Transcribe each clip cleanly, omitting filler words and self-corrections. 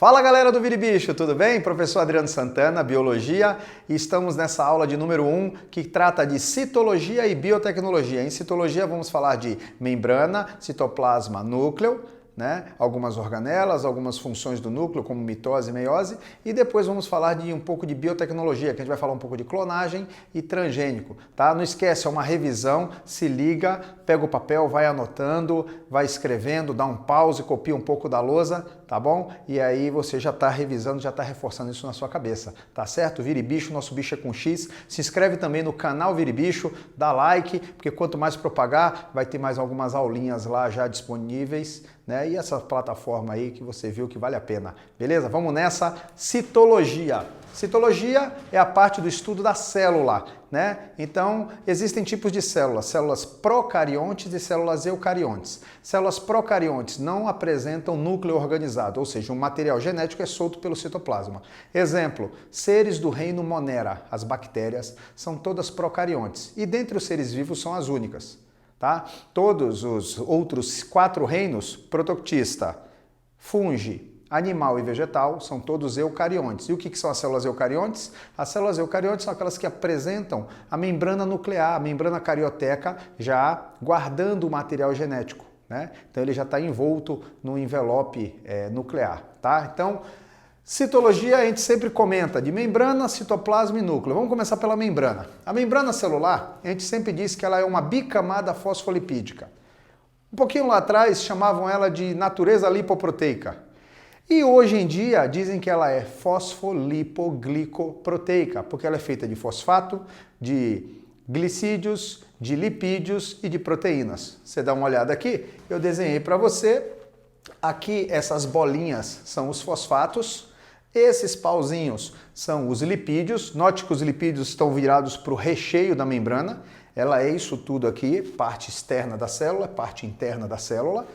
Fala galera do Vire Bicho, tudo bem? Professor Adriano Santana, Biologia, e estamos nessa aula de número 1 que trata de citologia e biotecnologia. Em citologia vamos falar de membrana, citoplasma, núcleo, algumas organelas, algumas funções do núcleo, como mitose e meiose, e depois vamos falar de um pouco de biotecnologia, que a gente vai falar um pouco de clonagem e transgênico, tá? Não esquece, é uma revisão, se liga, pega o papel, vai anotando, vai escrevendo, dá um pause, copia um pouco da lousa, tá bom? E aí você já está revisando, já está reforçando isso na sua cabeça, tá certo? Vire Bicho, nosso bicho é com X. Se inscreve também no canal Vire Bicho, dá like, porque quanto mais propagar, vai ter mais algumas aulinhas lá já disponíveis, e essa plataforma aí que você viu que vale a pena. Beleza? Vamos nessa. Citologia. Citologia é a parte do estudo da célula, Então, existem tipos de células, células procariontes e células eucariontes. Células procariontes não apresentam núcleo organizado, ou seja, um material genético é solto pelo citoplasma. Exemplo, seres do reino Monera, as bactérias, são todas procariontes e dentre os seres vivos são as únicas. Tá? Todos os outros 4 reinos, protoctista, fungi, animal e vegetal, são todos eucariontes. E o que são as células eucariontes? As células eucariontes são aquelas que apresentam a membrana nuclear, a membrana carioteca, já guardando o material genético. Então ele já está envolto no envelope nuclear. Tá? Então, citologia a gente sempre comenta de membrana, citoplasma e núcleo. Vamos começar pela membrana. A membrana celular, a gente sempre diz que ela é uma bicamada fosfolipídica. Um pouquinho lá atrás chamavam ela de natureza lipoproteica. E hoje em dia dizem que ela é fosfolipoglicoproteica, porque ela é feita de fosfato, de glicídios, de lipídios e de proteínas. Você dá uma olhada aqui, eu desenhei para você. Aqui essas bolinhas são os fosfatos. Esses pauzinhos são os lipídios. Note que os lipídios estão virados para o recheio da membrana. Ela é isso tudo aqui, parte externa da célula, parte interna da célula.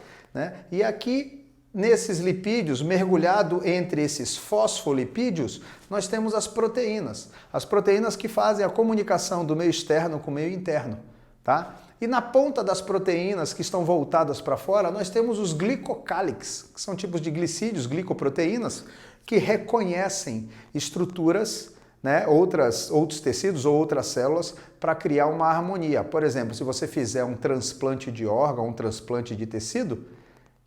E aqui, nesses lipídios, mergulhado entre esses fosfolipídios, nós temos as proteínas. As proteínas que fazem a comunicação do meio externo com o meio interno. Tá? E na ponta das proteínas que estão voltadas para fora, nós temos os glicocálix, que são tipos de glicídios, glicoproteínas, que reconhecem estruturas, outros tecidos ou outras células para criar uma harmonia. Por exemplo, se você fizer um transplante de órgão, um transplante de tecido,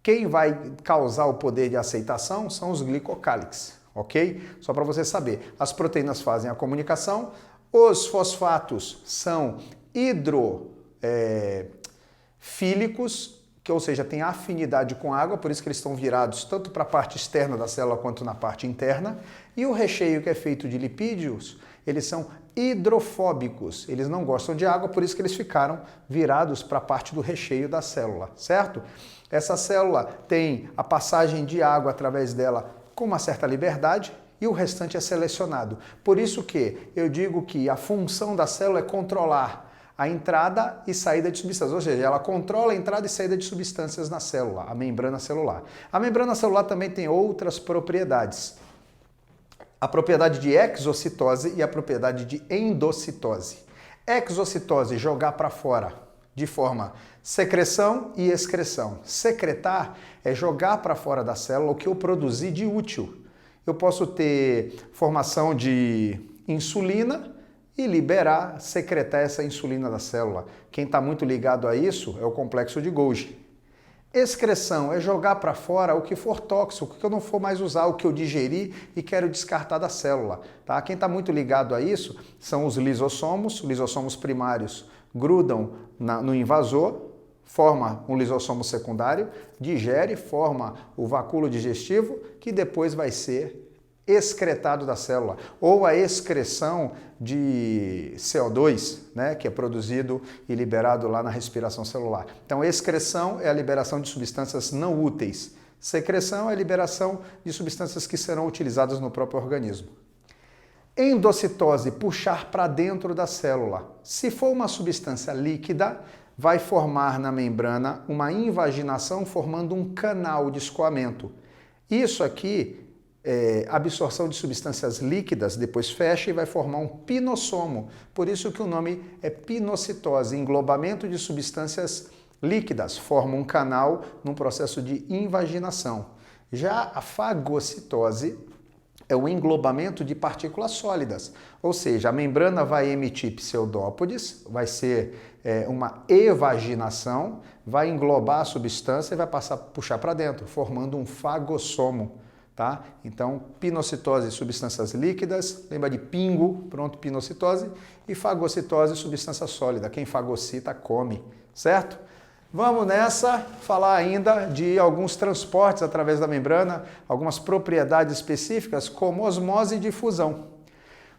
quem vai causar o poder de aceitação são os glicocálix, ok? Só para você saber, as proteínas fazem a comunicação, os fosfatos são hidrofílicos, ou seja, tem afinidade com água, por isso que eles estão virados tanto para a parte externa da célula quanto na parte interna. E o recheio, que é feito de lipídios, eles são hidrofóbicos, eles não gostam de água, por isso que eles ficaram virados para a parte do recheio da célula, certo? Essa célula tem a passagem de água através dela com uma certa liberdade, e o restante é selecionado. Por isso que eu digo que a função da célula é controlar a entrada e saída de substâncias, ou seja, ela controla a entrada e saída de substâncias na célula, a membrana celular. A membrana celular também tem outras propriedades. A propriedade de exocitose e a propriedade de endocitose. Exocitose, jogar para fora, de forma secreção e excreção. Secretar é jogar para fora da célula o que eu produzi de útil. Eu posso ter formação de insulina e liberar, secretar essa insulina da célula. Quem está muito ligado a isso é o complexo de Golgi. Excreção é jogar para fora o que for tóxico, o que eu não for mais usar, o que eu digeri e quero descartar da célula. Tá? Quem está muito ligado a isso são os lisossomos primários grudam no invasor, forma um lisossomo secundário, digere, forma o vacúolo digestivo, que depois vai ser excretado da célula, ou a excreção de CO2, que é produzido e liberado lá na respiração celular. Então, excreção é a liberação de substâncias não úteis. Secreção é a liberação de substâncias que serão utilizadas no próprio organismo. Endocitose, puxar para dentro da célula. Se for uma substância líquida, vai formar na membrana uma invaginação formando um canal de escoamento. Isso aqui absorção de substâncias líquidas, depois fecha e vai formar um pinossomo. Por isso que o nome é pinocitose, englobamento de substâncias líquidas, forma um canal num processo de invaginação. Já a fagocitose é o englobamento de partículas sólidas, ou seja, a membrana vai emitir pseudópodes, vai ser uma evaginação, vai englobar a substância e vai puxar para dentro, formando um fagossomo. Tá? Então, pinocitose, substâncias líquidas, lembra de pingo, pronto, pinocitose, e fagocitose, substância sólida. Quem fagocita, come, certo? Vamos nessa, falar ainda de alguns transportes através da membrana, algumas propriedades específicas, como osmose e difusão.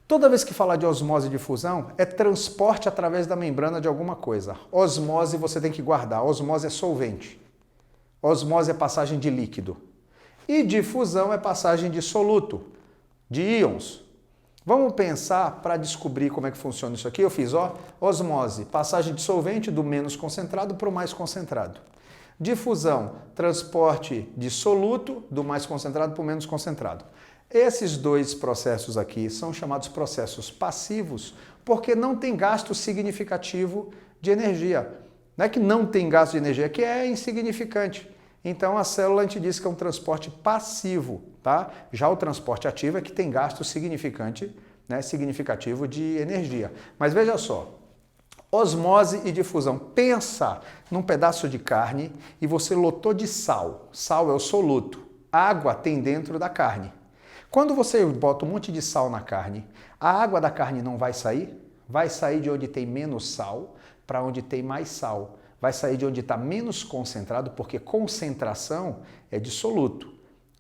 Toda vez que falar de osmose e difusão, é transporte através da membrana de alguma coisa. Osmose você tem que guardar, osmose é solvente. Osmose é passagem de líquido. E difusão é passagem de soluto, de íons. Vamos pensar para descobrir como é que funciona isso aqui. Eu fiz, osmose, passagem de solvente do menos concentrado para o mais concentrado. Difusão, transporte de soluto do mais concentrado para o menos concentrado. Esses dois processos aqui são chamados processos passivos porque não tem gasto significativo de energia. Não é que não tem gasto de energia, é que é insignificante. Então a célula a gente diz que é um transporte passivo, tá? Já o transporte ativo é que tem gasto significativo de energia. Mas veja só, osmose e difusão. Pensa num pedaço de carne e você lotou de sal. Sal é o soluto. Água tem dentro da carne. Quando você bota um monte de sal na carne, a água da carne não vai sair? Vai sair de onde tem menos sal para onde tem mais sal. Vai sair de onde está menos concentrado, porque concentração é de soluto.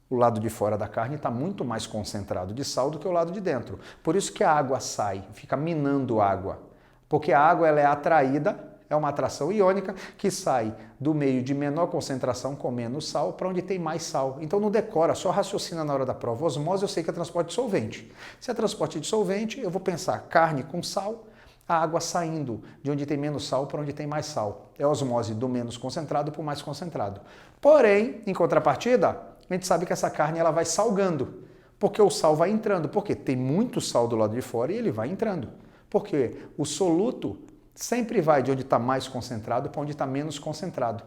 O lado de fora da carne está muito mais concentrado de sal do que o lado de dentro. Por isso que a água sai, fica minando água. Porque a água ela é atraída, é uma atração iônica que sai do meio de menor concentração com menos sal para onde tem mais sal. Então não decora, só raciocina na hora da prova. Osmose eu sei que é transporte de solvente. Se é transporte de solvente, eu vou pensar carne com sal, a água saindo de onde tem menos sal para onde tem mais sal. É osmose do menos concentrado para o mais concentrado. Porém, em contrapartida, a gente sabe que essa carne ela vai salgando, porque o sal vai entrando. Porque tem muito sal do lado de fora e ele vai entrando. Porque o soluto sempre vai de onde está mais concentrado para onde está menos concentrado.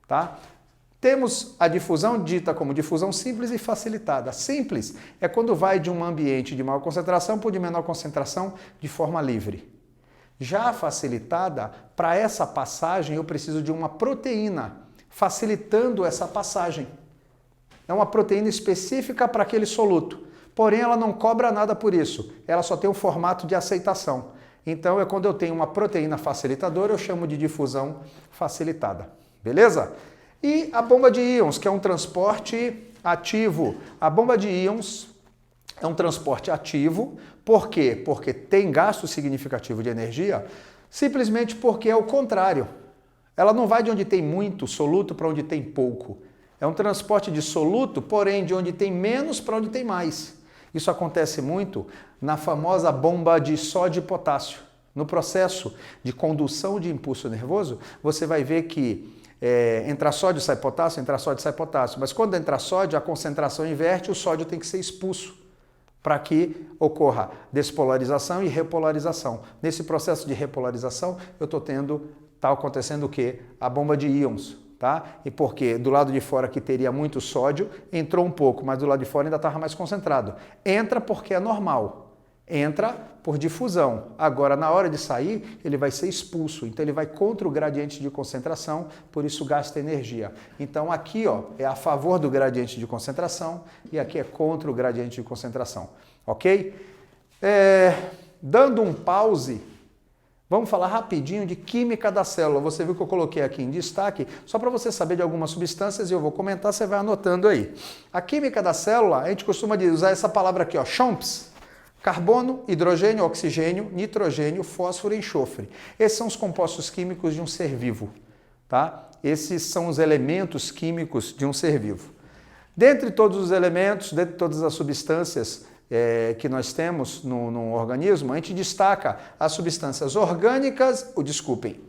Tá? Temos a difusão dita como difusão simples e facilitada. Simples é quando vai de um ambiente de maior concentração para o de menor concentração de forma livre. Já facilitada, para essa passagem eu preciso de uma proteína, facilitando essa passagem. É uma proteína específica para aquele soluto, porém ela não cobra nada por isso, ela só tem um formato de aceitação. Então é quando eu tenho uma proteína facilitadora, eu chamo de difusão facilitada. Beleza? E a bomba de íons, que é um transporte ativo. A bomba de íons é um transporte ativo. Por quê? Porque tem gasto significativo de energia, simplesmente porque é o contrário. Ela não vai de onde tem muito soluto para onde tem pouco. É um transporte de soluto, porém de onde tem menos para onde tem mais. Isso acontece muito na famosa bomba de sódio e potássio. No processo de condução de impulso nervoso, você vai ver que entra sódio, sai potássio, entra sódio, sai potássio. Mas quando entra sódio, a concentração inverte, o sódio tem que ser expulso para que ocorra despolarização e repolarização. Nesse processo de repolarização, está acontecendo o quê? A bomba de íons, tá? E porque do lado de fora que teria muito sódio, entrou um pouco, mas do lado de fora ainda estava mais concentrado. Entra porque é normal. Entra por difusão. Agora, na hora de sair, ele vai ser expulso. Então, ele vai contra o gradiente de concentração, por isso gasta energia. Então, aqui é a favor do gradiente de concentração e aqui é contra o gradiente de concentração. Ok? Dando um pause, vamos falar rapidinho de química da célula. Você viu que eu coloquei aqui em destaque, só para você saber de algumas substâncias, e eu vou comentar, você vai anotando aí. A química da célula, a gente costuma usar essa palavra aqui, CHOMPS. Carbono, hidrogênio, oxigênio, nitrogênio, fósforo e enxofre. Esses são os compostos químicos de um ser vivo. Tá? Esses são os elementos químicos de um ser vivo. Dentre todos os elementos, dentre todas as substâncias que nós temos no organismo, a gente destaca as substâncias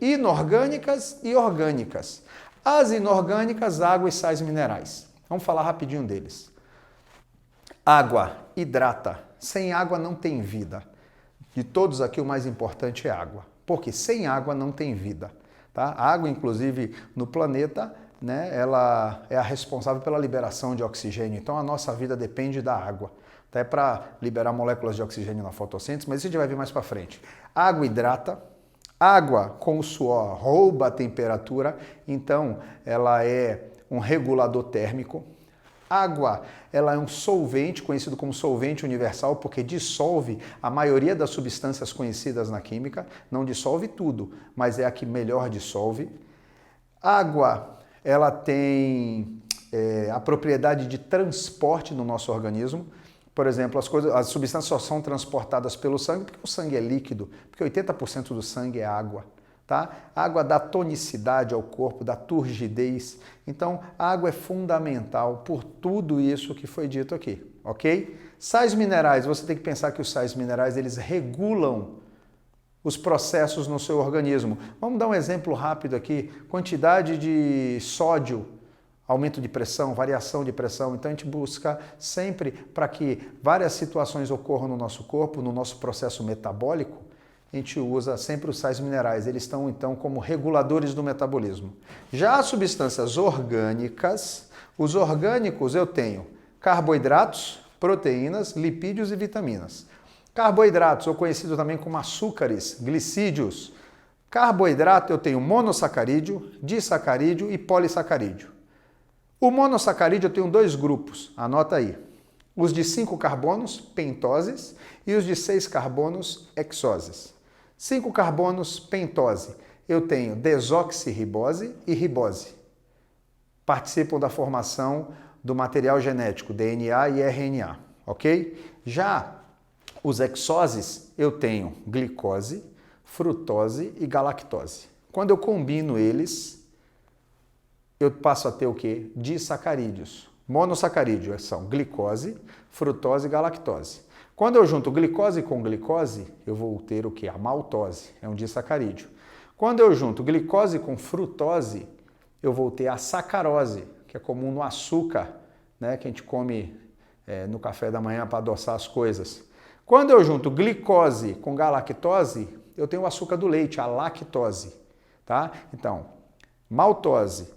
inorgânicas e orgânicas. As inorgânicas, água e sais minerais. Vamos falar rapidinho deles. Água hidrata. Sem água não tem vida. De todos aqui, o mais importante é água. Porque sem água não tem vida. Tá? A água, inclusive, no planeta, né, ela é a responsável pela liberação de oxigênio. Então a nossa vida depende da água, até para liberar moléculas de oxigênio na fotossíntese, mas isso a gente vai ver mais para frente. A água hidrata, água com o suor rouba a temperatura, então ela é um regulador térmico. Água, ela é um solvente, conhecido como solvente universal, porque dissolve a maioria das substâncias conhecidas na química, não dissolve tudo, mas é a que melhor dissolve. Água, ela tem a propriedade de transporte no nosso organismo. Por exemplo, as substâncias só são transportadas pelo sangue porque o sangue é líquido, porque 80% do sangue é água. Tá? A água dá tonicidade ao corpo, dá turgidez. Então, a água é fundamental por tudo isso que foi dito aqui, ok? Sais minerais, você tem que pensar que os sais minerais, eles regulam os processos no seu organismo. Vamos dar um exemplo rápido aqui. Quantidade de sódio, aumento de pressão, variação de pressão. Então, a gente busca sempre para que várias situações ocorram no nosso corpo, no nosso processo metabólico, a gente usa sempre os sais minerais. Eles estão, então, como reguladores do metabolismo. Já as substâncias orgânicas, os orgânicos eu tenho carboidratos, proteínas, lipídios e vitaminas. Carboidratos, ou conhecido também como açúcares, glicídios. Carboidrato eu tenho monossacarídeo, disacarídeo e polissacarídeo. O monossacarídeo eu tenho dois grupos, anota aí. Os de 5 carbonos, pentoses, e os de 6 carbonos, hexoses. 5 carbonos, pentose, eu tenho desoxirribose e ribose. Participam da formação do material genético, DNA e RNA, ok? Já os hexoses, eu tenho glicose, frutose e galactose. Quando eu combino eles, eu passo a ter o quê? Disacarídeos. Monossacarídeos são glicose, frutose e galactose. Quando eu junto glicose com glicose, eu vou ter o quê? A maltose, é um disacarídeo. Quando eu junto glicose com frutose, eu vou ter a sacarose, que é comum no açúcar, né, que a gente come no café da manhã para adoçar as coisas. Quando eu junto glicose com galactose, eu tenho o açúcar do leite, a lactose. Tá? Então, maltose,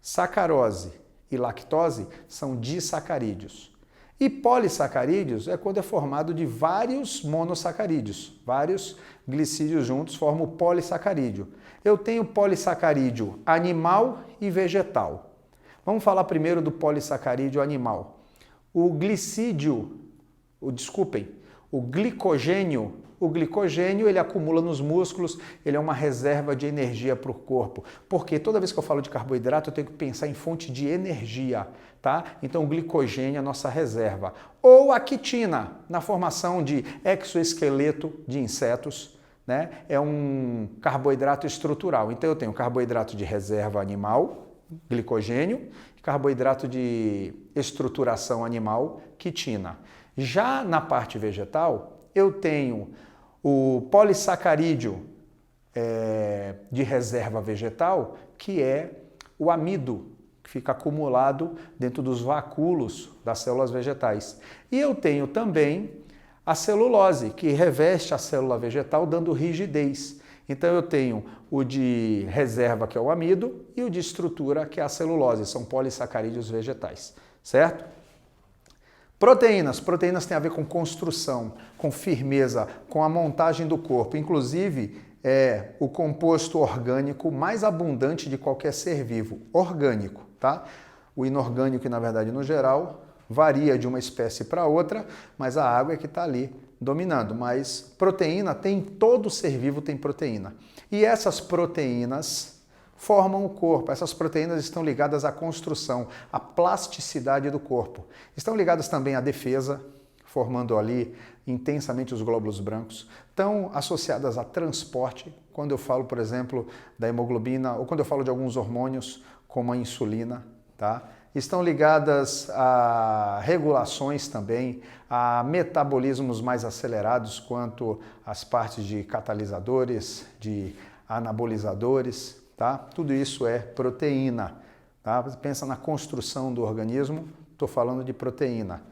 sacarose e lactose são disacarídeos. E polissacarídeos é quando é formado de vários monossacarídeos. Vários glicídios juntos formam o polissacarídeo. Eu tenho polissacarídeo animal e vegetal. Vamos falar primeiro do polissacarídeo animal. O glicogênio ele acumula nos músculos, ele é uma reserva de energia para o corpo. Porque toda vez que eu falo de carboidrato, eu tenho que pensar em fonte de energia, tá? Então o glicogênio é a nossa reserva. Ou a quitina, na formação de exoesqueleto de insetos, né? É um carboidrato estrutural. Então eu tenho carboidrato de reserva animal, glicogênio, e carboidrato de estruturação animal, quitina. Já na parte vegetal, eu tenho o polissacarídeo de reserva vegetal, que é o amido, que fica acumulado dentro dos vacúolos das células vegetais. E eu tenho também a celulose, que reveste a célula vegetal dando rigidez. Então eu tenho o de reserva, que é o amido, e o de estrutura, que é a celulose, são polissacarídeos vegetais, certo? Proteínas. Proteínas têm a ver com construção, com firmeza, com a montagem do corpo. Inclusive, é o composto orgânico mais abundante de qualquer ser vivo. Orgânico, tá? O inorgânico, na verdade, no geral, varia de uma espécie para outra, mas a água é que está ali dominando. Mas proteína todo ser vivo tem proteína. E essas proteínas formam o corpo. Essas proteínas estão ligadas à construção, à plasticidade do corpo. Estão ligadas também à defesa, formando ali intensamente os glóbulos brancos. Estão associadas a transporte, quando eu falo, por exemplo, da hemoglobina, ou quando eu falo de alguns hormônios, como a insulina, tá? Estão ligadas a regulações também, a metabolismos mais acelerados, quanto às partes de catalisadores, de anabolizadores. Tá? Tudo isso é proteína. Tá? Você pensa na construção do organismo, estou falando de proteína.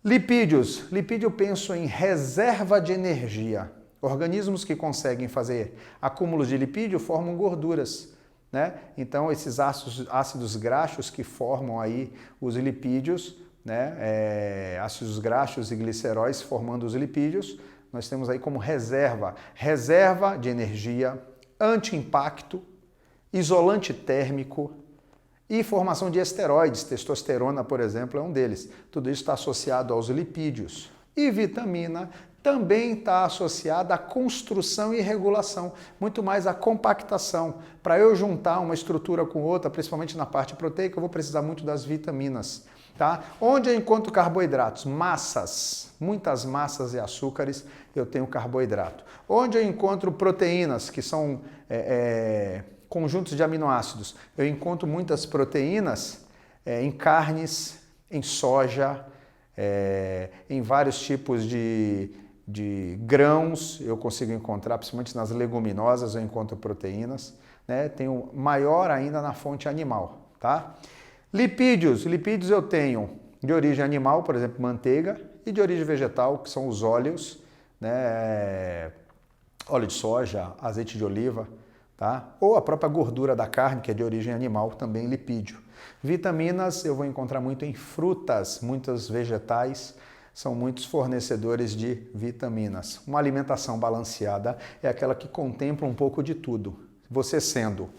Lipídios. Lipídio eu penso em reserva de energia. Organismos que conseguem fazer acúmulos de lipídio formam gorduras. né? Então, esses ácidos graxos que formam aí os lipídios, né? Ácidos graxos e gliceróis formando os lipídios, nós temos aí como reserva de energia, anti-impacto, isolante térmico e formação de esteroides. Testosterona, por exemplo, é um deles. Tudo isso está associado aos lipídios. E vitamina também está associada à construção e regulação, muito mais à compactação. Para eu juntar uma estrutura com outra, principalmente na parte proteica, eu vou precisar muito das vitaminas. Tá? Onde eu encontro carboidratos? Massas, muitas massas e açúcares, eu tenho carboidrato. Onde eu encontro proteínas, que são conjuntos de aminoácidos? Eu encontro muitas proteínas em carnes, em soja, em vários tipos de grãos, eu consigo encontrar, principalmente nas leguminosas eu encontro proteínas, né? Tenho maior ainda na fonte animal, tá? Lipídios eu tenho de origem animal, por exemplo, manteiga, e de origem vegetal, que são os óleos, né? Óleo de soja, azeite de oliva, tá? Ou a própria gordura da carne, que é de origem animal, também lipídio. Vitaminas eu vou encontrar muito em frutas, muitos vegetais, são muitos fornecedores de vitaminas. Uma alimentação balanceada é aquela que contempla um pouco de tudo. Você sendo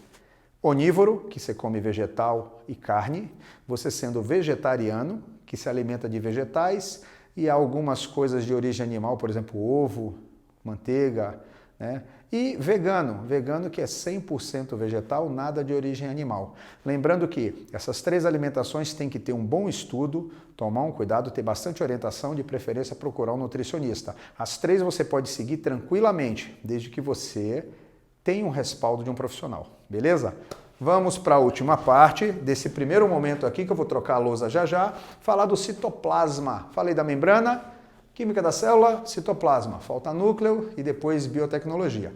onívoro, que você come vegetal e carne, você sendo vegetariano, que se alimenta de vegetais, e algumas coisas de origem animal, por exemplo, ovo, manteiga, né? E vegano que é 100% vegetal, nada de origem animal. Lembrando que essas três alimentações têm que ter um bom estudo, tomar um cuidado, ter bastante orientação, de preferência procurar um nutricionista. As três você pode seguir tranquilamente, desde que você tenha um respaldo de um profissional, beleza? Vamos para a última parte desse primeiro momento aqui, que eu vou trocar a lousa já, falar do citoplasma. Falei da membrana, química da célula, citoplasma. Falta núcleo e depois biotecnologia.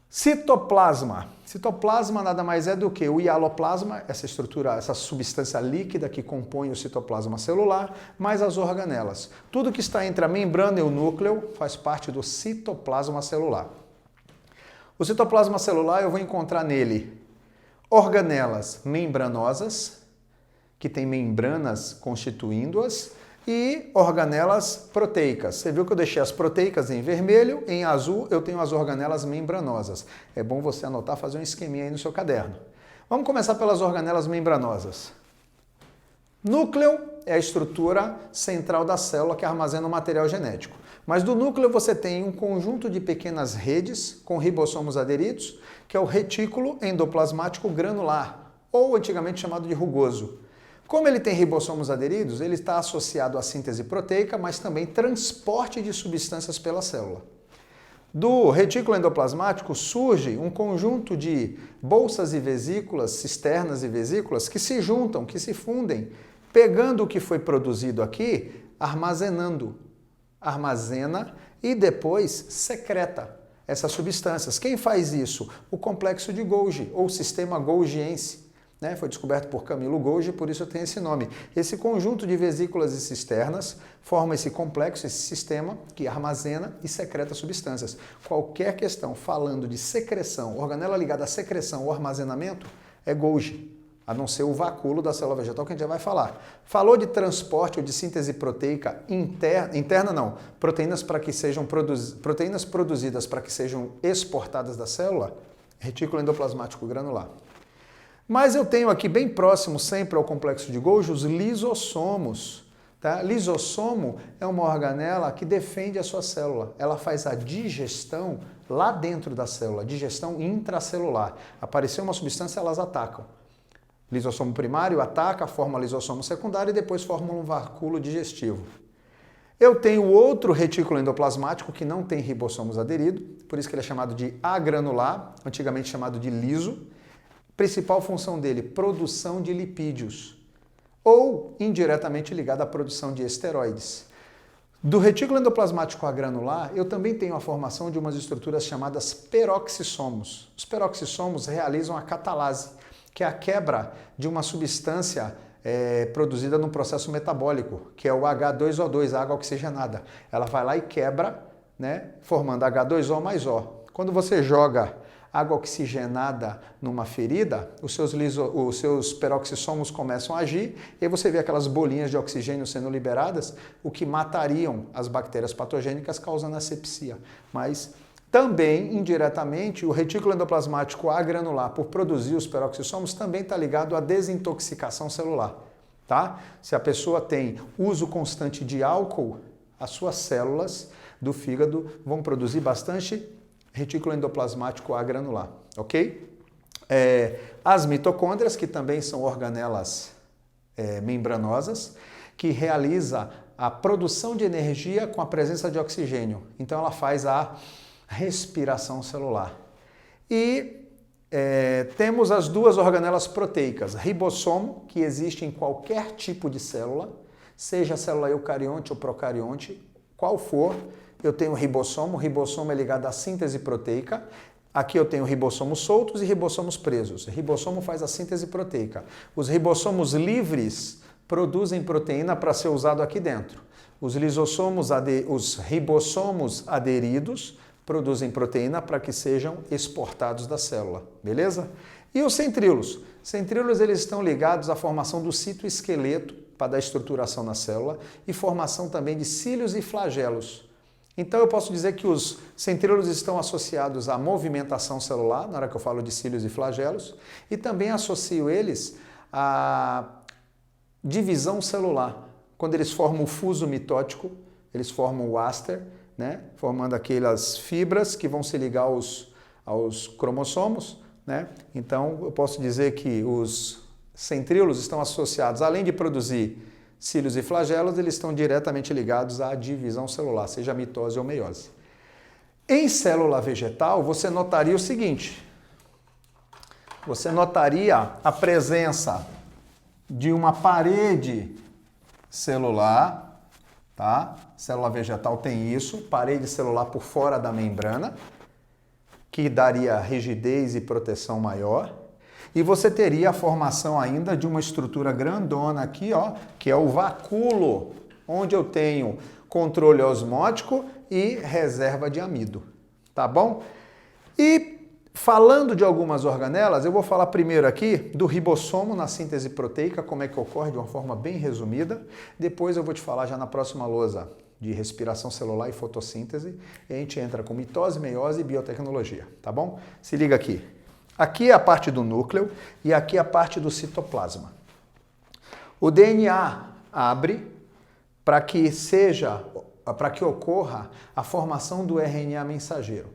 Citoplasma. Citoplasma nada mais é do que o hialoplasma, essa estrutura, essa substância líquida que compõe o citoplasma celular, mais as organelas. Tudo que está entre a membrana e o núcleo faz parte do citoplasma celular. O citoplasma celular eu vou encontrar nele organelas membranosas, que tem membranas constituindo-as, e organelas proteicas. Você viu que eu deixei as proteicas em vermelho, em azul eu tenho as organelas membranosas. É bom você anotar, fazer um esqueminha aí no seu caderno. Vamos começar pelas organelas membranosas. Núcleo é a estrutura central da célula que armazena o material genético. Mas do núcleo você tem um conjunto de pequenas redes com ribossomos aderidos, que é o retículo endoplasmático granular, ou antigamente chamado de rugoso. Como ele tem ribossomos aderidos, ele está associado à síntese proteica, mas também transporte de substâncias pela célula. Do retículo endoplasmático surge um conjunto de bolsas e vesículas, cisternas e vesículas, que se juntam, que se fundem, pegando o que foi produzido aqui, armazena e depois secreta essas substâncias. Quem faz isso? O complexo de Golgi, ou sistema golgiense. Foi descoberto por Camilo Golgi, por isso tem esse nome. Esse conjunto de vesículas e cisternas forma esse complexo, esse sistema que armazena e secreta substâncias. Qualquer questão falando de secreção, organela ligada à secreção ou armazenamento, é Golgi, a não ser o vacúolo da célula vegetal que a gente já vai falar. Falou de transporte ou de síntese proteica interna não, proteínas produzidas para que sejam exportadas da célula, retículo endoplasmático granular. Mas eu tenho aqui bem próximo sempre ao complexo de Golgi os lisossomos. Tá? Lisossomo é uma organela que defende a sua célula. Ela faz a digestão lá dentro da célula, digestão intracelular. Apareceu uma substância, elas atacam. Lisossomo primário ataca, forma lisossomo secundário e depois forma um vacúolo digestivo. Eu tenho outro retículo endoplasmático que não tem ribossomos aderidos, por isso que ele é chamado de agranular, antigamente chamado de liso. Principal função dele, produção de lipídios, ou indiretamente ligada à produção de esteroides. Do retículo endoplasmático agranular, eu também tenho a formação de umas estruturas chamadas peroxissomos. Os peroxissomos realizam a catalase, que é a quebra de uma substância produzida num processo metabólico, que é o H2O2, a água oxigenada. Ela vai lá e quebra, formando H2O mais O. Quando você joga água oxigenada numa ferida, os seus peroxissomos começam a agir, e aí você vê aquelas bolinhas de oxigênio sendo liberadas, o que matariam as bactérias patogênicas, causando asepsia. Mas também, indiretamente, o retículo endoplasmático agranular, por produzir os peroxissomos, também está ligado à desintoxicação celular. Tá? Se a pessoa tem uso constante de álcool, as suas células do fígado vão produzir bastante retículo endoplasmático agranular, ok? As mitocôndrias, que também são organelas membranosas, que realiza a produção de energia com a presença de oxigênio. Então ela faz a respiração celular. E temos as duas organelas proteicas, ribossomo, que existe em qualquer tipo de célula, seja célula eucarionte ou procarionte, qual for, eu tenho ribossomo. O ribossomo é ligado à síntese proteica. Aqui eu tenho ribossomos soltos e ribossomos presos. O ribossomo faz a síntese proteica. Os ribossomos livres produzem proteína para ser usado aqui dentro. Os ribossomos aderidos produzem proteína para que sejam exportados da célula, beleza? E os centríolos? Centríolos, eles estão ligados à formação do citoesqueleto para dar estruturação na célula e formação também de cílios e flagelos. Então eu posso dizer que os centríolos estão associados à movimentação celular, na hora que eu falo de cílios e flagelos, e também associo eles à divisão celular. Quando eles formam o fuso mitótico, eles formam o áster, né? Formando aquelas fibras que vão se ligar aos cromossomos, né? Então eu posso dizer que os centríolos estão associados, além de produzir cílios e flagelos, eles estão diretamente ligados à divisão celular, seja mitose ou meiose. Em célula vegetal, você notaria o seguinte: você notaria a presença de uma parede celular, tá? Célula vegetal tem isso, parede celular por fora da membrana, que daria rigidez e proteção maior. E você teria a formação ainda de uma estrutura grandona aqui, ó, que é o vacúolo, onde eu tenho controle osmótico e reserva de amido, tá bom? E falando de algumas organelas, eu vou falar primeiro aqui do ribossomo na síntese proteica, como é que ocorre de uma forma bem resumida. Depois eu vou te falar já na próxima lousa de respiração celular e fotossíntese. E a gente entra com mitose, meiose e biotecnologia, tá bom? Se liga aqui. Aqui é a parte do núcleo e aqui é a parte do citoplasma. O DNA abre para que ocorra a formação do RNA mensageiro.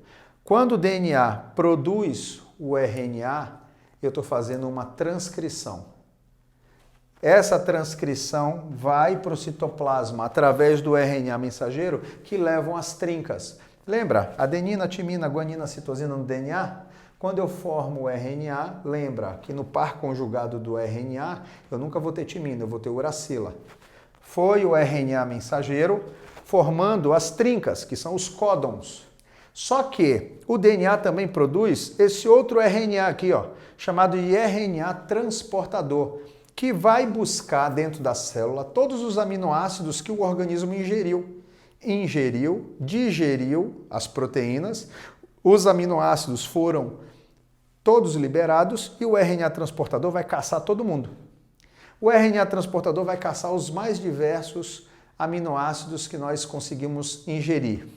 Quando o DNA produz o RNA, eu estou fazendo uma transcrição. Essa transcrição vai para o citoplasma através do RNA mensageiro, que levam as trincas. Lembra? Adenina, timina, guanina, citosina no DNA? Quando eu formo o RNA, lembra que no par conjugado do RNA, eu nunca vou ter timina, eu vou ter uracila. Foi o RNA mensageiro formando as trincas, que são os códons. Só que o DNA também produz esse outro RNA aqui, ó, chamado de RNA transportador, que vai buscar dentro da célula todos os aminoácidos que o organismo ingeriu, digeriu as proteínas, os aminoácidos foram todos liberados e o RNA transportador vai caçar todo mundo. O RNA transportador vai caçar os mais diversos aminoácidos que nós conseguimos ingerir.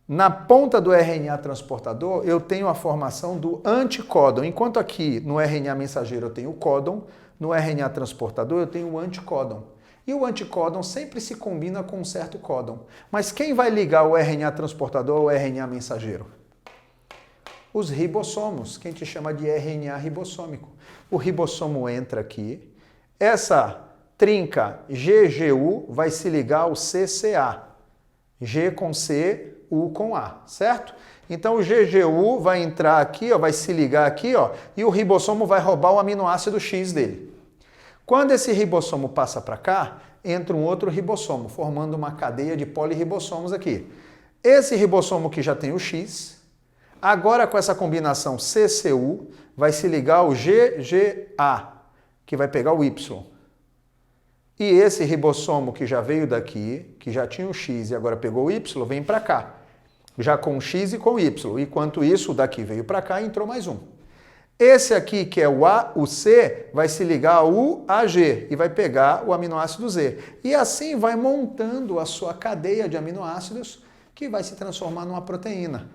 Na ponta do RNA transportador, eu tenho a formação do anticódon. Enquanto aqui no RNA mensageiro eu tenho o códon, no RNA transportador eu tenho o anticódon. E o anticódon sempre se combina com um certo códon. Mas quem vai ligar o RNA transportador ao RNA mensageiro? Os ribossomos, que a gente chama de RNA ribossômico. O ribossomo entra aqui, essa trinca GGU vai se ligar ao CCA. G com C, U com A, certo? Então o GGU vai entrar aqui, ó, vai se ligar aqui, ó, e o ribossomo vai roubar o aminoácido X dele. Quando esse ribossomo passa para cá, entra um outro ribossomo, formando uma cadeia de polirribossomos aqui. Esse ribossomo que já tem o X, agora com essa combinação CCU, vai se ligar ao GGA, que vai pegar o Y. E esse ribossomo que já veio daqui, que já tinha o X e agora pegou o Y, vem para cá. já com X e com Y. Enquanto isso, o daqui veio para cá e entrou mais um. Esse aqui, que é o A, o C, vai se ligar ao U, A, G e vai pegar o aminoácido Z. E assim vai montando a sua cadeia de aminoácidos que vai se transformar numa proteína.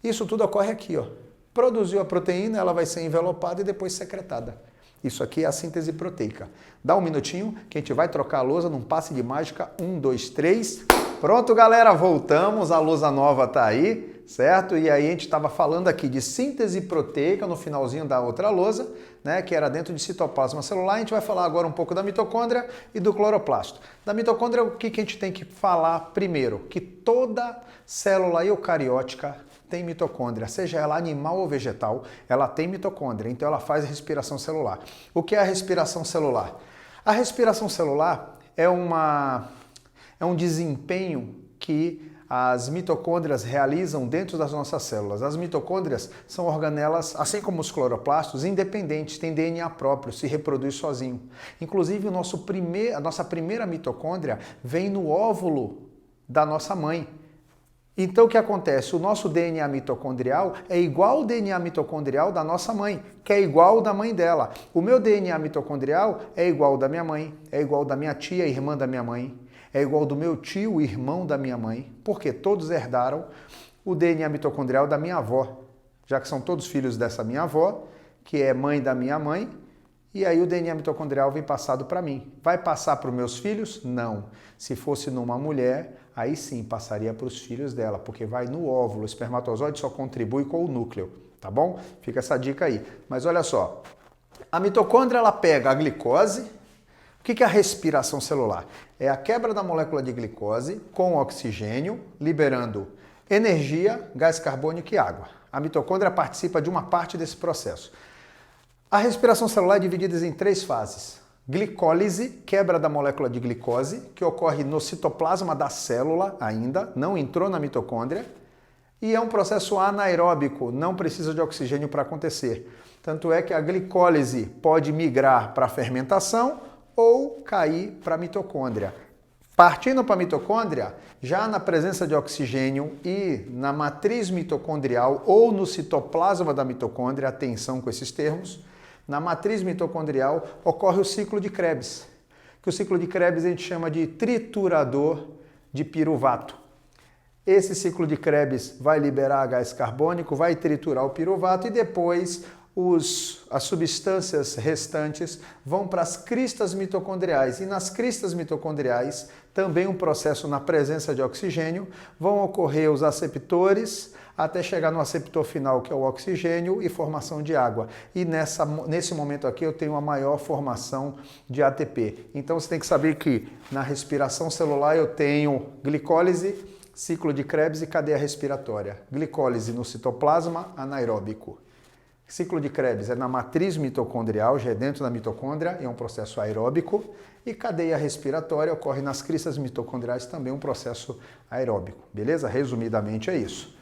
Isso tudo ocorre aqui, ó. Produziu a proteína, ela vai ser envelopada e depois secretada. Isso aqui é a síntese proteica. Dá um minutinho que a gente vai trocar a lousa num passe de mágica. 1, 2, 3. Pronto, galera, voltamos. A lousa nova está aí, certo? E aí a gente estava falando aqui de síntese proteica no finalzinho da outra lousa, né, que era dentro de citoplasma celular. A gente vai falar agora um pouco da mitocôndria e do cloroplasto. Da mitocôndria, o que a gente tem que falar primeiro? Que toda célula eucariótica tem mitocôndria, seja ela animal ou vegetal, ela tem mitocôndria, então ela faz a respiração celular. O que é a respiração celular? A respiração celular é um desempenho que as mitocôndrias realizam dentro das nossas células. As mitocôndrias são organelas, assim como os cloroplastos, independentes, têm DNA próprio, se reproduz sozinho. Inclusive, a nossa primeira mitocôndria vem no óvulo da nossa mãe. Então o que acontece? O nosso DNA mitocondrial é igual ao DNA mitocondrial da nossa mãe, que é igual ao da mãe dela. O meu DNA mitocondrial é igual ao da minha mãe, é igual ao da minha tia, irmã da minha mãe, é igual ao do meu tio, irmão da minha mãe, porque todos herdaram o DNA mitocondrial da minha avó, já que são todos filhos dessa minha avó, que é mãe da minha mãe, e aí o DNA mitocondrial vem passado para mim. Vai passar para os meus filhos? Não. Se fosse numa mulher, aí sim passaria para os filhos dela, porque vai no óvulo. O espermatozoide só contribui com o núcleo, tá bom? Fica essa dica aí. Mas olha só, a mitocôndria ela pega a glicose. O que é a respiração celular? É a quebra da molécula de glicose com oxigênio, liberando energia, gás carbônico e água. A mitocôndria participa de uma parte desse processo. A respiração celular é dividida em 3 fases. Glicólise, quebra da molécula de glicose, que ocorre no citoplasma da célula ainda, não entrou na mitocôndria, e é um processo anaeróbico, não precisa de oxigênio para acontecer. Tanto é que a glicólise pode migrar para a fermentação ou cair para a mitocôndria. Partindo para a mitocôndria, já na presença de oxigênio e na matriz mitocondrial ou no citoplasma da mitocôndria, atenção com esses termos, na matriz mitocondrial ocorre o ciclo de Krebs, que o ciclo de Krebs a gente chama de triturador de piruvato. Esse ciclo de Krebs vai liberar gás carbônico, vai triturar o piruvato e depois as substâncias restantes vão para as cristas mitocondriais. E nas cristas mitocondriais, também um processo na presença de oxigênio, vão ocorrer os aceptores, até chegar no aceptor final, que é o oxigênio, e formação de água. E nesse momento aqui eu tenho a maior formação de ATP. Então você tem que saber que na respiração celular eu tenho glicólise, ciclo de Krebs e cadeia respiratória. Glicólise no citoplasma anaeróbico. Ciclo de Krebs é na matriz mitocondrial, já é dentro da mitocôndria, é um processo aeróbico. E cadeia respiratória ocorre nas cristas mitocondriais, também um processo aeróbico. Beleza? Resumidamente é isso.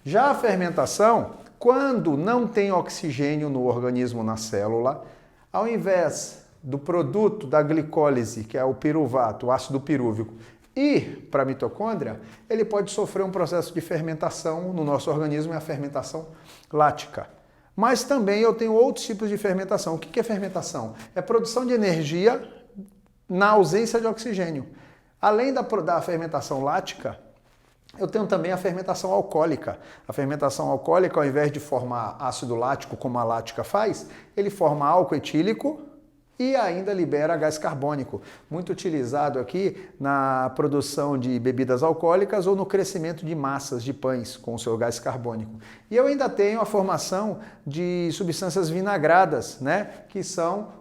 Já a fermentação, quando não tem oxigênio no organismo, na célula, ao invés do produto da glicólise, que é o piruvato, o ácido pirúvico, ir para a mitocôndria, ele pode sofrer um processo de fermentação no nosso organismo, é a fermentação lática. Mas também eu tenho outros tipos de fermentação. O que é fermentação? É produção de energia na ausência de oxigênio. Além da fermentação lática, eu tenho também a fermentação alcoólica. A fermentação alcoólica, ao invés de formar ácido lático, como a lática faz, ele forma álcool etílico e ainda libera gás carbônico, muito utilizado aqui na produção de bebidas alcoólicas ou no crescimento de massas de pães com o seu gás carbônico. E eu ainda tenho a formação de substâncias vinagradas, né, que são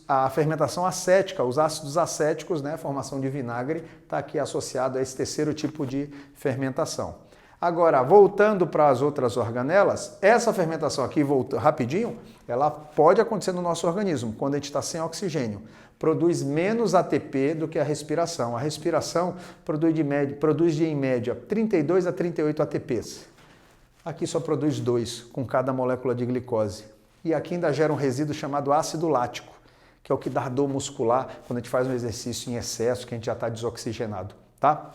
a fermentação acética, os ácidos acéticos, né, formação de vinagre, está aqui associado a esse terceiro tipo de fermentação. Agora, voltando para as outras organelas, essa fermentação aqui, rapidinho, ela pode acontecer no nosso organismo, quando a gente está sem oxigênio. Produz menos ATP do que a respiração. A respiração produz em média 32 a 38 ATPs. Aqui só produz 2 com cada molécula de glicose. E aqui ainda gera um resíduo chamado ácido lático, que é o que dá dor muscular quando a gente faz um exercício em excesso, que a gente já está desoxigenado, tá?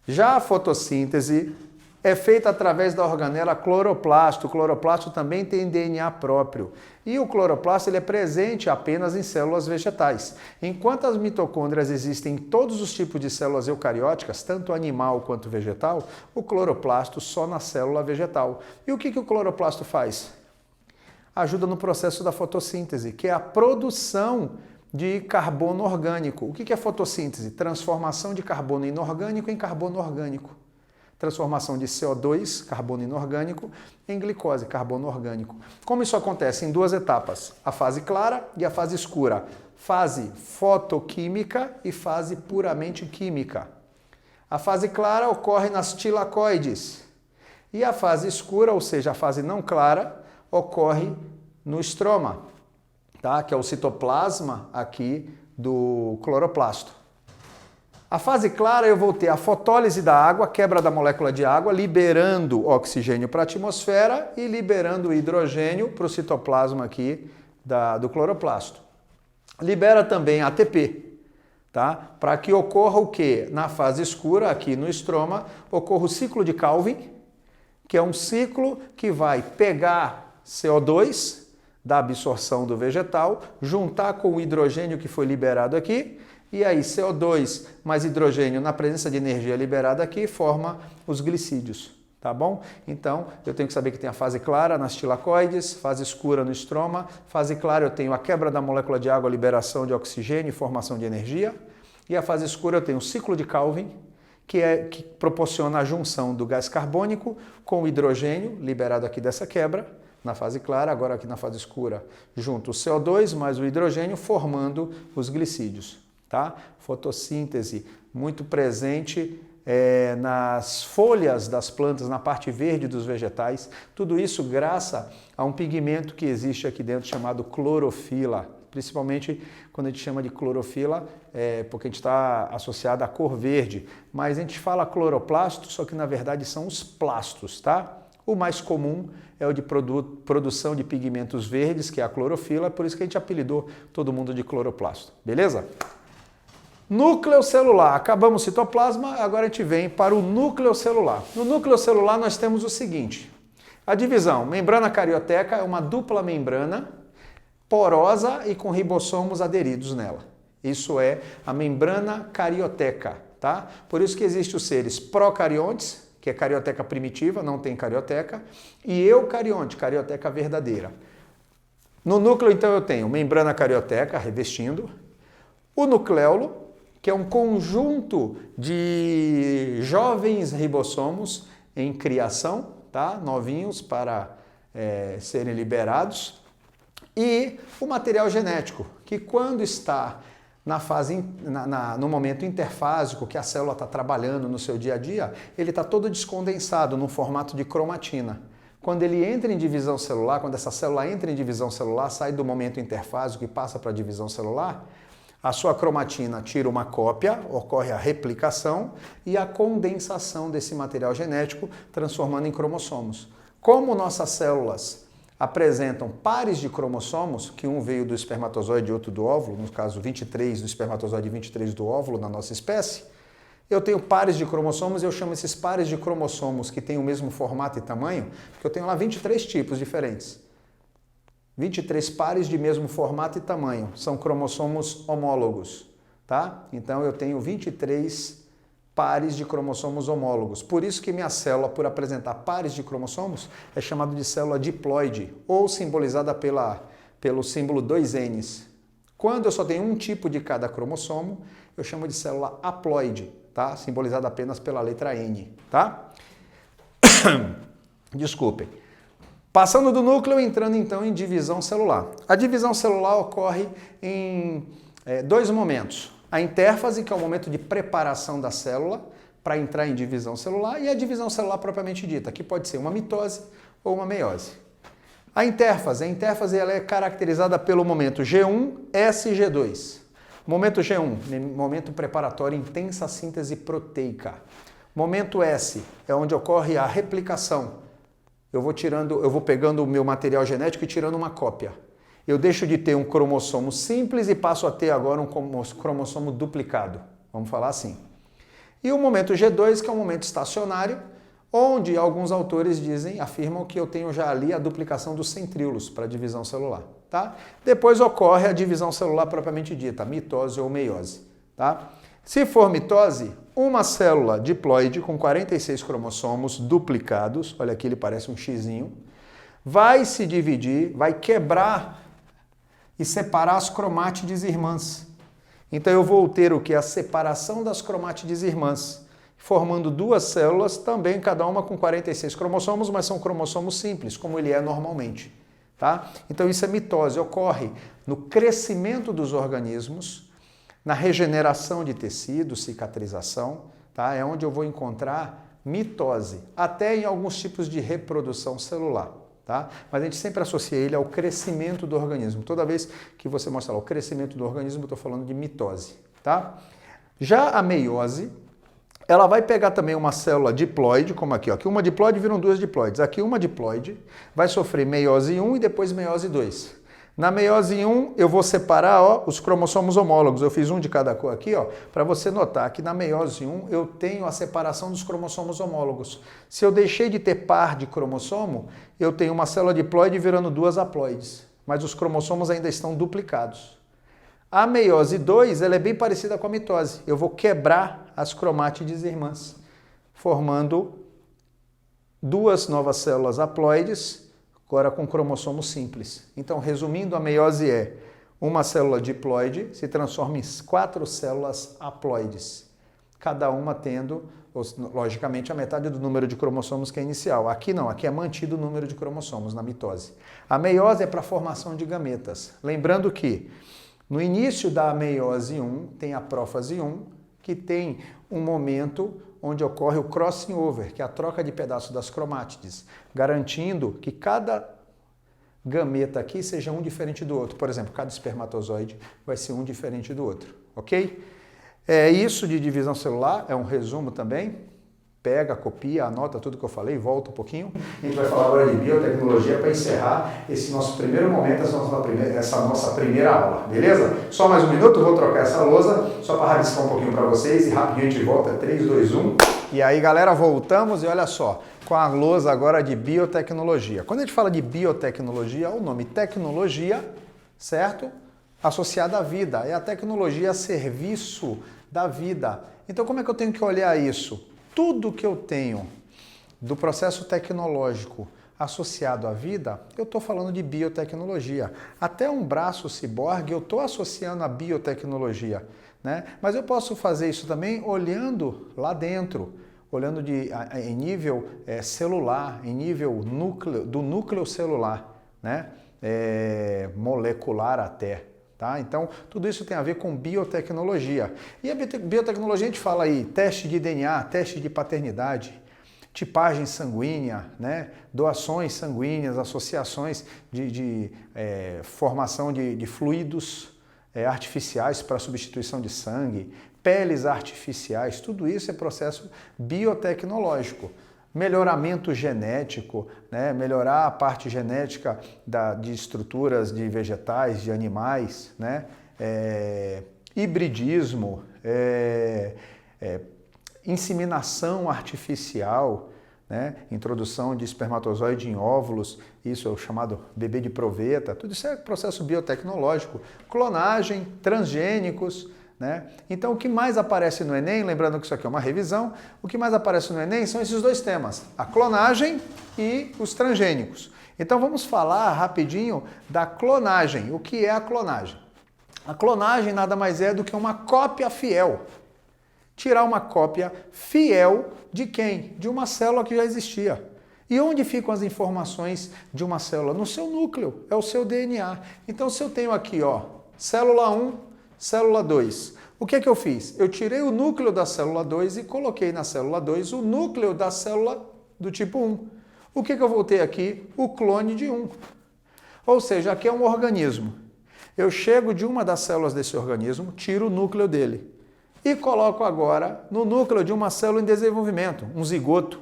Já a fotossíntese, é feita através da organela cloroplasto. O cloroplasto também tem DNA próprio. E o cloroplasto ele é presente apenas em células vegetais. Enquanto as mitocôndrias existem em todos os tipos de células eucarióticas, tanto animal quanto vegetal, o cloroplasto só na célula vegetal. E o que o cloroplasto faz? Ajuda no processo da fotossíntese, que é a produção de carbono orgânico. O que é fotossíntese? Transformação de carbono inorgânico em carbono orgânico. Transformação de CO2, carbono inorgânico, em glicose, carbono orgânico. Como isso acontece? Em duas etapas, a fase clara e a fase escura. Fase fotoquímica e fase puramente química. A fase clara ocorre nas tilacoides e a fase escura, ou seja, a fase não clara, ocorre no estroma, tá? Que é o citoplasma aqui do cloroplasto. A fase clara eu vou ter a fotólise da água, quebra da molécula de água, liberando oxigênio para a atmosfera e liberando hidrogênio para o citoplasma aqui do cloroplasto. Libera também ATP, tá? Para que ocorra o quê? Na fase escura, aqui no estroma, ocorre o ciclo de Calvin, que é um ciclo que vai pegar CO2 da absorção do vegetal, juntar com o hidrogênio que foi liberado aqui, e aí CO2 mais hidrogênio na presença de energia liberada aqui forma os glicídios, tá bom? Então, eu tenho que saber que tem a fase clara nas tilacoides, fase escura no estroma. Fase clara eu tenho a quebra da molécula de água, liberação de oxigênio e formação de energia. E a fase escura eu tenho o ciclo de Calvin, que proporciona a junção do gás carbônico com o hidrogênio liberado aqui dessa quebra, na fase clara, agora aqui na fase escura, junto o CO2 mais o hidrogênio formando os glicídios. Tá? Fotossíntese muito presente nas folhas das plantas, na parte verde dos vegetais. Tudo isso graças a um pigmento que existe aqui dentro chamado clorofila. Principalmente quando a gente chama de clorofila, porque a gente está associado à cor verde. Mas a gente fala cloroplasto, só que na verdade são os plastos, tá? O mais comum é o de produção de pigmentos verdes, que é a clorofila, por isso que a gente apelidou todo mundo de cloroplasto. Beleza? Núcleo celular. Acabamos o citoplasma, agora a gente vem para o núcleo celular. No núcleo celular nós temos o seguinte: a divisão, membrana carioteca é uma dupla membrana porosa e com ribossomos aderidos nela. Isso é a membrana carioteca, tá? Por isso que existem os seres procariontes, que é carioteca primitiva, não tem carioteca, e eucarionte, carioteca verdadeira. No núcleo, então, eu tenho membrana carioteca revestindo, o nucleolo, que é um conjunto de jovens ribossomos em criação, tá? Novinhos para serem liberados, e o material genético, que quando está na fase, no momento interfásico, que a célula está trabalhando no seu dia a dia, ele está todo descondensado no formato de cromatina. Quando ele entra em divisão celular, quando essa célula entra em divisão celular, sai do momento interfásico e passa para a divisão celular, a sua cromatina tira uma cópia, ocorre a replicação e a condensação desse material genético, transformando em cromossomos. Como nossas células apresentam pares de cromossomos, que um veio do espermatozoide e outro do óvulo, no caso 23 do espermatozoide e 23 do óvulo na nossa espécie, eu tenho pares de cromossomos e eu chamo esses pares de cromossomos que têm o mesmo formato e tamanho, porque eu tenho lá 23 tipos diferentes. 23 pares de mesmo formato e tamanho, são cromossomos homólogos, tá? Então eu tenho 23 pares de cromossomos homólogos. Por isso que minha célula, por apresentar pares de cromossomos, é chamada de célula diploide, ou simbolizada pelo símbolo 2Ns. Quando eu só tenho um tipo de cada cromossomo, eu chamo de célula haploide, tá? Simbolizada apenas pela letra N, tá? Desculpem. Passando do núcleo, entrando então em divisão celular. A divisão celular ocorre em dois momentos. A intérfase, que é o momento de preparação da célula para entrar em divisão celular, e a divisão celular propriamente dita, que pode ser uma mitose ou uma meiose. A intérfase ela é caracterizada pelo momento G1, S e G2. Momento G1, momento preparatório, intensa síntese proteica. Momento S é onde ocorre a replicação. Eu vou pegando o meu material genético e tirando uma cópia. Eu deixo de ter um cromossomo simples e passo a ter agora um cromossomo duplicado. Vamos falar assim. E o momento G2, que é um momento estacionário, onde alguns autores afirmam que eu tenho já ali a duplicação dos centríolos para a divisão celular. Tá? Depois ocorre a divisão celular propriamente dita, mitose ou meiose. Tá? Se for mitose, uma célula diploide com 46 cromossomos duplicados, olha aqui ele parece um xizinho, vai se dividir, vai quebrar e separar as cromátides irmãs. Então eu vou ter o que? A separação das cromátides irmãs, formando duas células, também cada uma com 46 cromossomos, mas são cromossomos simples, como ele é normalmente. Tá? Então isso é mitose, ocorre no crescimento dos organismos, na regeneração de tecidos, cicatrização, tá? É onde eu vou encontrar mitose, até em alguns tipos de reprodução celular. Tá? Mas a gente sempre associa ele ao crescimento do organismo. Toda vez que você mostra lá o crescimento do organismo, eu estou falando de mitose. Tá? Já a meiose, ela vai pegar também uma célula diploide, como aqui, ó. Aqui uma diploide viram duas diploides. Aqui uma diploide vai sofrer meiose 1 e depois meiose 2. Na meiose 1, eu vou separar os cromossomos homólogos. Eu fiz um de cada cor aqui, para você notar que na meiose 1 eu tenho a separação dos cromossomos homólogos. Se eu deixei de ter par de cromossomo, eu tenho uma célula diploide virando duas haploides, mas os cromossomos ainda estão duplicados. A meiose 2 ela é bem parecida com a mitose. Eu vou quebrar as cromátides irmãs, formando duas novas células haploides, agora com cromossomo simples. Então, resumindo, a meiose é uma célula diploide se transforma em 4 células haploides, cada uma tendo, logicamente, a metade do número de cromossomos que é inicial. Aqui não, aqui é mantido o número de cromossomos na mitose. A meiose é para a formação de gametas. Lembrando que no início da meiose 1 tem a prófase 1, que tem um momento onde ocorre o crossing over, que é a troca de pedaços das cromátides, garantindo que cada gameta aqui seja um diferente do outro. Por exemplo, cada espermatozoide vai ser um diferente do outro, ok? É isso de divisão celular, é um resumo também. Pega, copia, anota tudo que eu falei, volta um pouquinho. A gente vai falar agora de biotecnologia para encerrar esse nosso primeiro momento, essa nossa primeira aula, beleza? Só mais um minuto, vou trocar essa lousa, só para rabiscar um pouquinho para vocês e rapidinho a gente volta, 3, 2, 1. E aí, galera, voltamos e olha só, com a lousa agora de biotecnologia. Quando a gente fala de biotecnologia, o nome tecnologia, certo? Associada à vida, é a tecnologia a serviço da vida. Então, como é que eu tenho que olhar isso? Tudo que eu tenho do processo tecnológico associado à vida, eu estou falando de biotecnologia. Até um braço ciborgue eu estou associando a biotecnologia, né? Mas eu posso fazer isso também olhando lá dentro, olhando em nível celular, em nível do núcleo celular, né? Molecular até. Tá? Então, tudo isso tem a ver com biotecnologia. E a biotecnologia a gente fala aí, teste de DNA, teste de paternidade, tipagem sanguínea, né? Doações sanguíneas, associações de formação de fluidos artificiais para substituição de sangue, peles artificiais, tudo isso é processo biotecnológico. Melhoramento genético, né? Melhorar a parte genética de estruturas de vegetais, de animais, né? Hibridismo, inseminação artificial, né? Introdução de espermatozoide em óvulos, isso é o chamado bebê de proveta, tudo isso é processo biotecnológico. Clonagem, transgênicos, né? Então, o que mais aparece no Enem, lembrando que isso aqui é uma revisão, o que mais aparece no Enem são esses dois temas, a clonagem e os transgênicos. Então, vamos falar rapidinho da clonagem. O que é a clonagem? A clonagem nada mais é do que uma cópia fiel. Tirar uma cópia fiel de quem? De uma célula que já existia. E onde ficam as informações de uma célula? No seu núcleo, é o seu DNA. Então, se eu tenho aqui, célula 1, célula 2. O que é que eu fiz? Eu tirei o núcleo da célula 2 e coloquei na célula 2 o núcleo da célula do tipo 1. O que é que eu vou ter aqui? O clone de 1. Ou seja, aqui é um organismo. Eu chego de uma das células desse organismo, tiro o núcleo dele e coloco agora no núcleo de uma célula em desenvolvimento, um zigoto.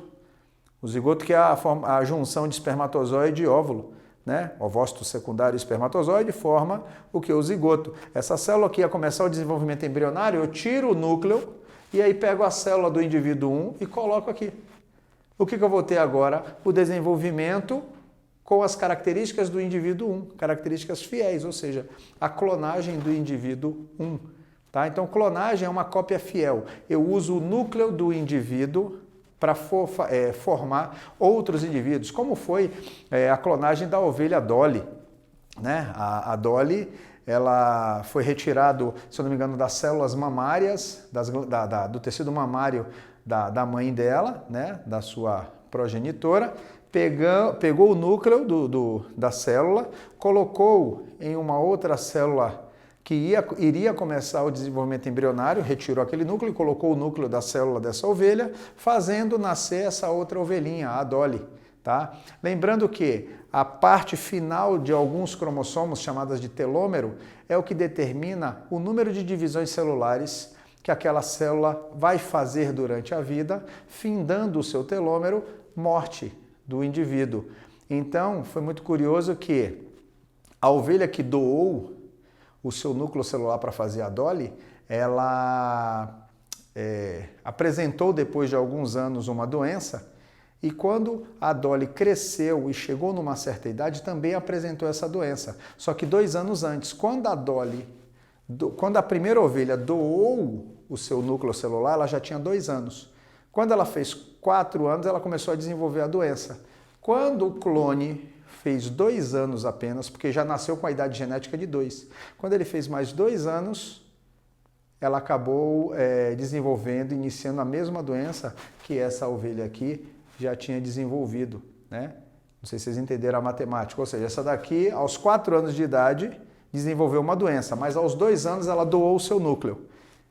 O zigoto que é a junção de espermatozoide e óvulo. Né? Ovócito secundário e espermatozoide forma o que? O zigoto. Essa célula aqui ia começar o desenvolvimento embrionário, eu tiro o núcleo e aí pego a célula do indivíduo 1 e coloco aqui. O que eu vou ter agora? O desenvolvimento com as características do indivíduo 1, características fiéis, ou seja, a clonagem do indivíduo 1. Tá? Então, clonagem é uma cópia fiel. Eu uso o núcleo do indivíduo para formar outros indivíduos, como foi a clonagem da ovelha Dolly. Né? A Dolly, ela foi retirado, se eu não me engano, das células mamárias, do tecido mamário da mãe dela, né? Da sua progenitora, pegou o núcleo da célula, colocou em uma outra célula que iria começar o desenvolvimento embrionário, retirou aquele núcleo e colocou o núcleo da célula dessa ovelha, fazendo nascer essa outra ovelhinha, a Dolly. Tá? Lembrando que a parte final de alguns cromossomos, chamadas de telômero, é o que determina o número de divisões celulares que aquela célula vai fazer durante a vida, findando o seu telômero, morte do indivíduo. Então, foi muito curioso que a ovelha que doou o seu núcleo celular para fazer a Dolly, ela apresentou depois de alguns anos uma doença, e quando a Dolly cresceu e chegou numa certa idade, também apresentou essa doença. Só que 2 anos antes, quando a primeira ovelha doou o seu núcleo celular, ela já tinha 2 anos. Quando ela fez 4 anos, ela começou a desenvolver a doença. Quando o clone fez 2 anos apenas, porque já nasceu com a idade genética de 2. Quando ele fez mais 2 anos, ela acabou desenvolvendo, iniciando a mesma doença que essa ovelha aqui já tinha desenvolvido, né? Não sei se vocês entenderam a matemática, ou seja, essa daqui, aos 4 anos de idade, desenvolveu uma doença, mas aos 2 anos ela doou o seu núcleo.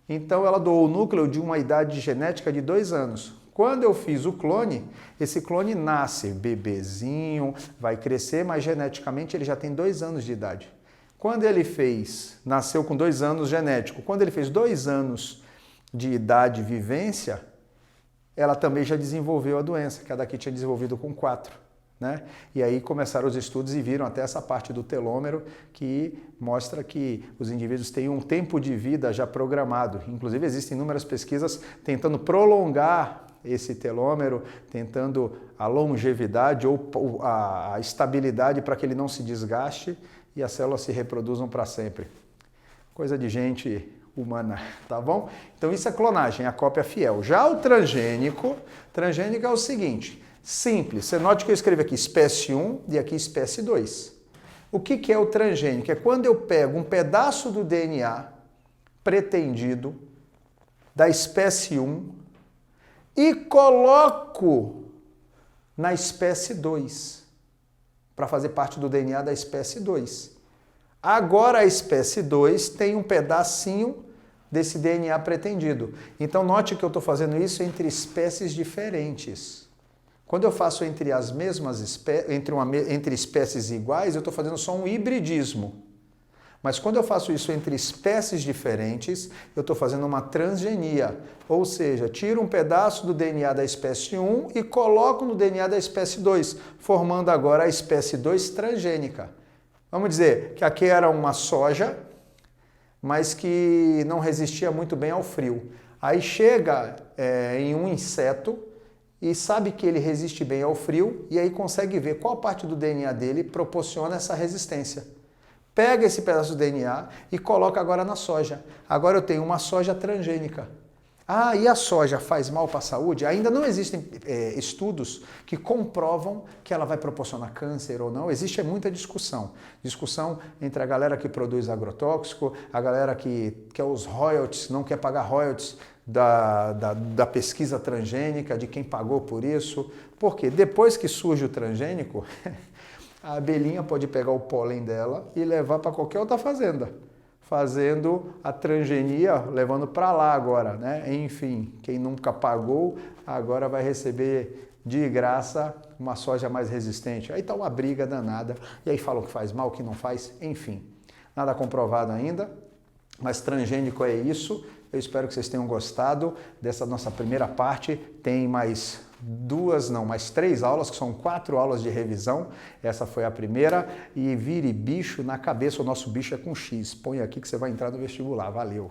Então ela doou o núcleo de uma idade genética de 2 anos. Quando eu fiz o clone, esse clone nasce bebezinho, vai crescer, mas geneticamente ele já tem 2 anos de idade. Quando ele nasceu com 2 anos genético, quando ele fez 2 anos de idade e vivência, ela também já desenvolveu a doença, que a daqui tinha desenvolvido com 4. Né? E aí começaram os estudos e viram até essa parte do telômero que mostra que os indivíduos têm um tempo de vida já programado. Inclusive existem inúmeras pesquisas tentando prolongar esse telômero, tentando a longevidade ou a estabilidade para que ele não se desgaste e as células se reproduzam para sempre. Coisa de gente humana, tá bom? Então isso é clonagem, a cópia fiel. Já o transgênico é o seguinte, simples. Você note que eu escrevi aqui espécie 1 e aqui espécie 2. O que é o transgênico? É quando eu pego um pedaço do DNA pretendido da espécie 1 e coloco na espécie 2, para fazer parte do DNA da espécie 2. Agora a espécie 2 tem um pedacinho desse DNA pretendido. Então note que eu estou fazendo isso entre espécies diferentes. Quando eu faço entre as mesmas entre espécies iguais, eu estou fazendo só um hibridismo. Mas quando eu faço isso entre espécies diferentes, eu estou fazendo uma transgenia. Ou seja, tiro um pedaço do DNA da espécie 1 e coloco no DNA da espécie 2, formando agora a espécie 2 transgênica. Vamos dizer que aqui era uma soja, mas que não resistia muito bem ao frio. Aí chega em um inseto e sabe que ele resiste bem ao frio e aí consegue ver qual parte do DNA dele proporciona essa resistência. Pega esse pedaço do DNA e coloca agora na soja. Agora eu tenho uma soja transgênica. Ah, e a soja faz mal para a saúde? Ainda não existem estudos que comprovam que ela vai proporcionar câncer ou não. Existe muita discussão. Discussão entre a galera que produz agrotóxico, a galera que quer os royalties, não quer pagar royalties da pesquisa transgênica, de quem pagou por isso. Porque depois que surge o transgênico, a abelhinha pode pegar o pólen dela e levar para qualquer outra fazenda, fazendo a transgenia, levando para lá agora, né? Enfim, quem nunca pagou, agora vai receber de graça uma soja mais resistente. Aí está uma briga danada, e aí falam que faz mal, que não faz, enfim. Nada comprovado ainda, mas transgênico é isso. Eu espero que vocês tenham gostado dessa nossa primeira parte. Tem mais mais 3 aulas, que são 4 aulas de revisão. Essa foi a primeira. E vire bicho na cabeça, o nosso bicho é com X. Põe aqui que você vai entrar no vestibular. Valeu!